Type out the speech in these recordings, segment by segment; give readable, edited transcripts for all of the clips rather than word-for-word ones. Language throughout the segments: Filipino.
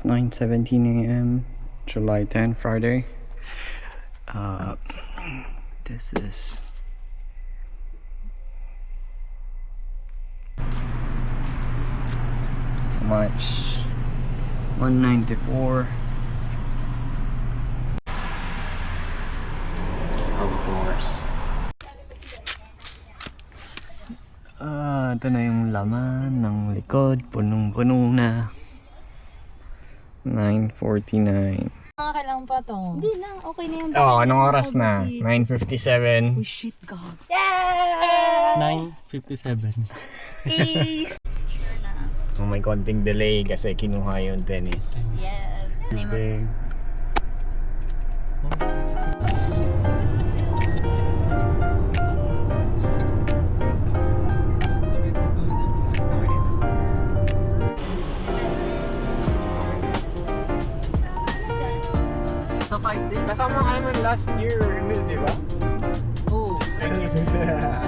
9:17 a.m. July 10, Friday. This is how much? 194. Of course. Ito na yung laman ng likod. Punong-puno na. 9:49. Kailangan pa to. Hindi na, okay na yan. Anong oras na? 9:57. Oh shit, God. Yeah! 9:57. May konting delay kasi kinuha yung tennis. Yes. Okay. Sa 5 days. Kasama ka naman last year, Emil, di ba? Oo.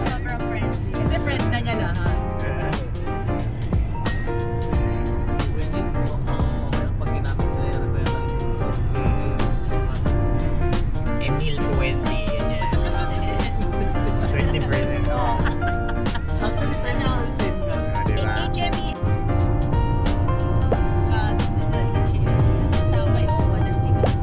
Sobrang friendly. Kasi friend na niya lahat. Pwede po pag ginamit sa iyo, kaya lang. Emil 20, ganyan. 20% off. Ano? Diba? HME. Taway o walang chicken.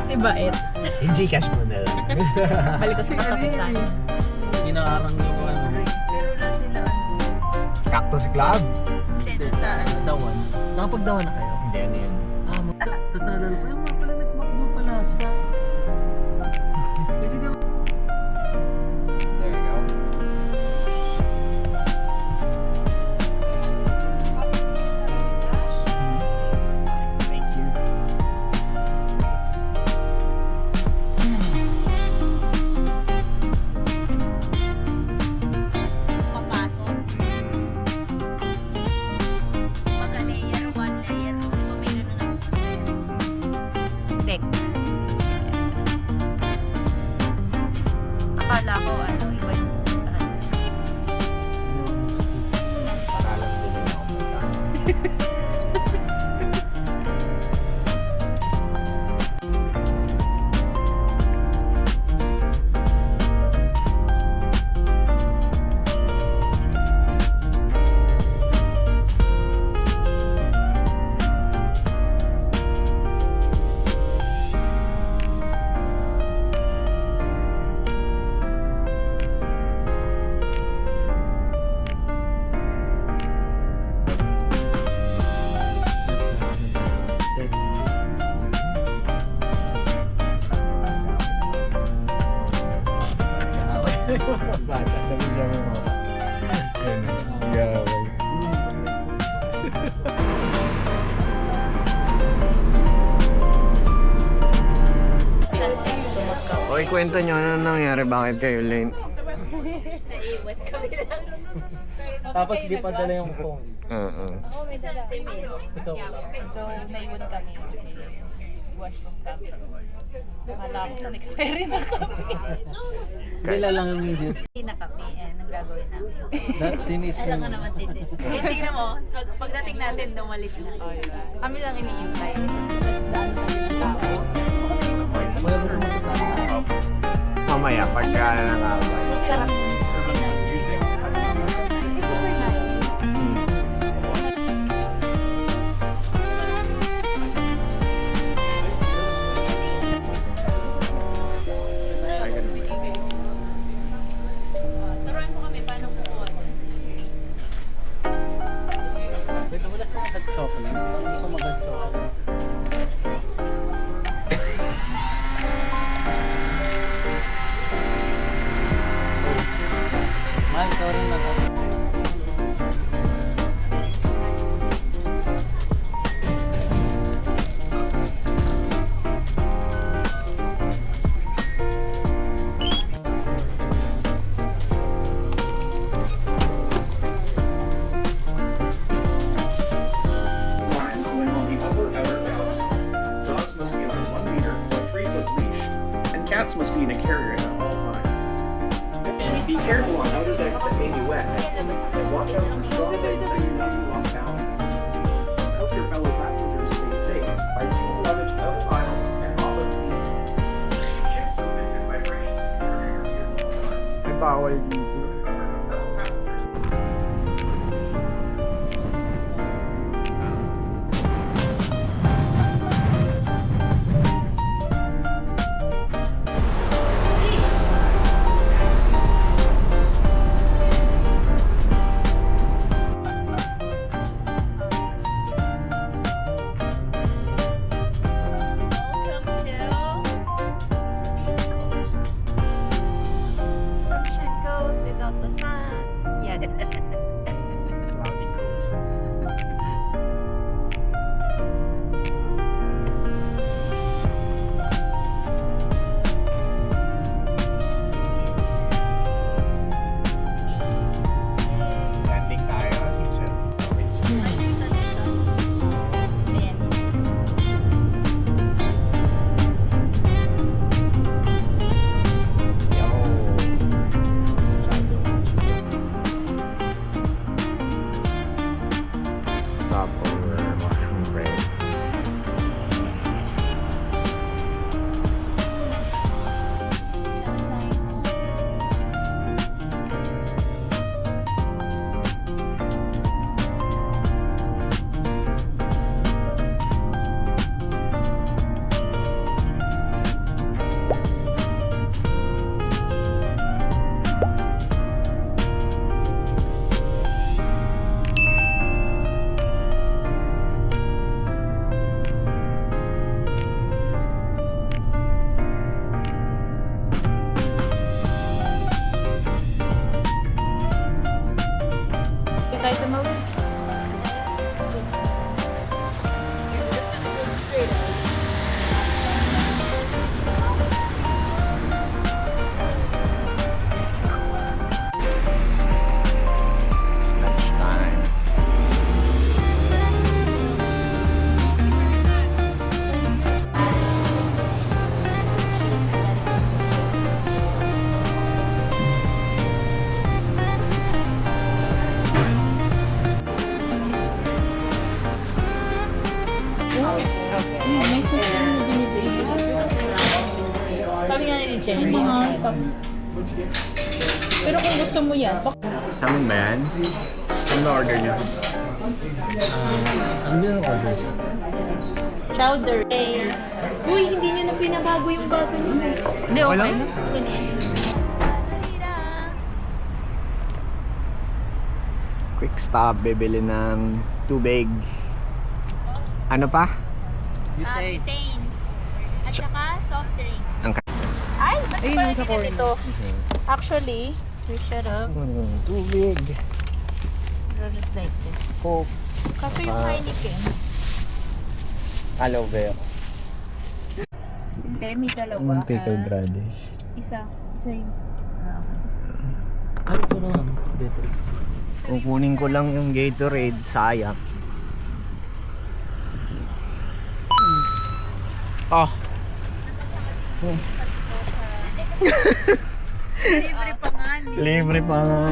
Si Bait. I-Gcash mo na lang. Balik ko sa katapusan. Inaarang yung ano. Pero lahat sila Cactus Club? hindi sa Dawan. Nakapagdawan na kayo? Hindi, ano yun? Tapos naalala ko, yung mga pala nag-McDo pala siya. Kasi di ba? There you go. Thank you. Papasok. Pagka layer 1, layer 2, di ba may gano'n ako? deck. Akala ko ano, iba yung puntahan. Para lang din yung ako punta. Bata, sabi niya mo. Yun, gaway. San sex to magka- Oy, kwento nyo, ano nangyari? Bakit kayo late? Naiwan kami lang. Tapos di pa dala yung phone. Si Miss. Ikaw. So, naiwan kami kasi washroom kami. Akala ko sa next ferry na kami. Sila lang yung idiot. Hindi na kami. Anong gagawin namin? Tinis Alam nga mo. naman din. Tingnan mo, pagdating natin, dumalis na. Kami lang iniintay. Nagdaan kami ng tao. Wala gusto mo sa Mamaya, pagka nakakabay. Sarap. Super nice. Turuan mo kami paano kukuha. Wait, wala sa hot chocolate. Gusto mo hot chocolate. Seatbelts must be in a carrier at all times. Be careful on outer decks that may be wet, and watch out for strong winds that can knock you off balance. Help your fellow passengers stay safe by keeping luggage out of aisles and off of the shift movement and vibration during your vehicle ride. Ay, bawal dito. Welcome to Sunshine Coast without the sun. Yeah. Cloudy coast. Landing tayo sa Chill. Stop over mushroom bread. Hindi tayo tumawag. Lunchtime. May system na binibigay. Sabi nga ni Jen, hindi mo pero kung gusto mo yan, Sa amin ba yan? Ano ba order niyo? Ano yung order? chowder. Uy, hindi niyo na pinabago yung baso niyo. Hindi, okay Wala? na. Quick stop, bibili ng tubig. Ano pa? Butane. At saka soft drinks. Ay, ba't ba nasa ganito? Actually, we should have Tubig. done it like this. Coke. Kaso yung Heineken, Aloe vera. hindi, may dalawa. Pickled radish. Isa. Isa yung... Ano ito naman? Dito. Kukunin ko lang yung Gatorade, sayang. Oh. Libre pa nga. Libre pa nga.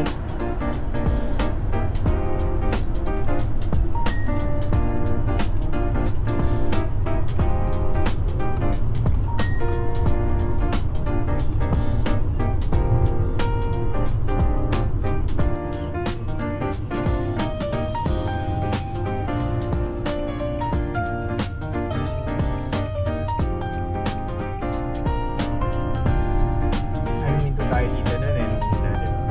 Ay, minto tayo dito nun eh. Nung una, di ba?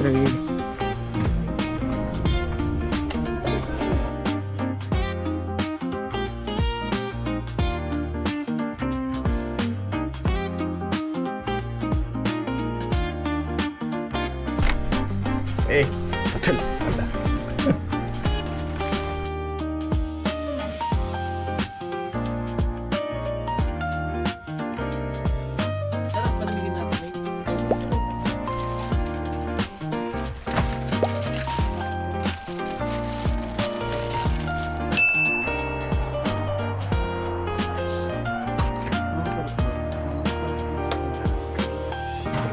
Ray. Eh, betul. Sarap palamigin natin.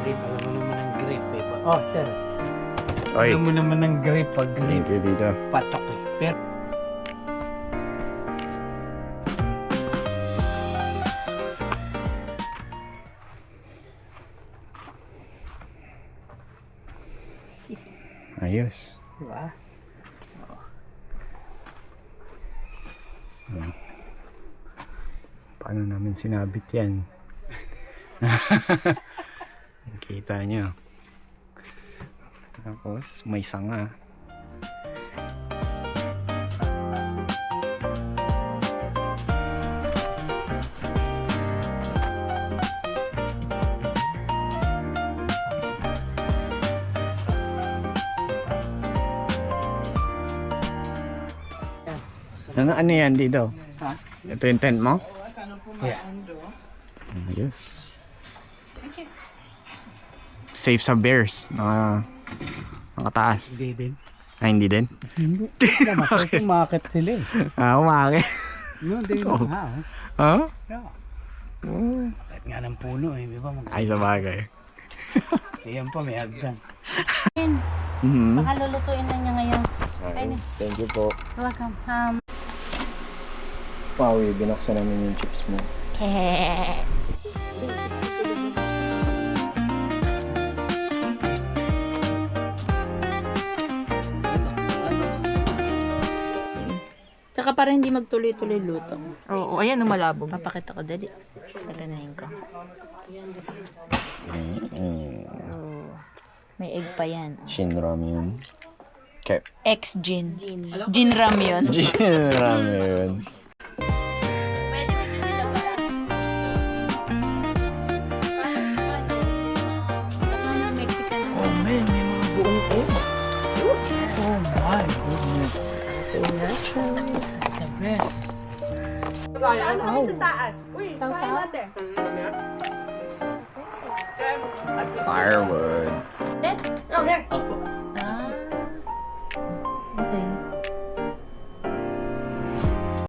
Grape, alam mo naman ang grape eh. Oh, pero. Oy, Alam mo naman ang grape pag thank grape. you dito. Patok eh. Pero Ayos. diba? Paano namin sinabit yan? Kita nyo. Tapos, may sanga. Ano yan dito? Ha? Ito yung tent mo? Yeah. Yes. Safe sa bears. Nakataas. Hindi din. Ay, hindi din? Hindi. Umakit sila eh. Umakit. No, hindi Oh. na nga. Ha? Yeah. Oh. Kahit nga ng puno eh. Di ba? Ay, sa bagay. Ayan pa, may hagdan. Mhm. Baka lulutuin na niya ngayon. Thank you po. Welcome. Pawi, binuksan namin yung chips mo. Saka para hindi magtuloy-tuloy luto. Oo, ayan, malabo. Papakita ko, dali. Gaganahin ko. Oh. May egg pa yan. Shinram yun. Okay. Ex-gin. Gin ram yun. Shinram yun. Oh man, may mga buong egg. Oh my goodness. That's the best. Firewood. Oh, there.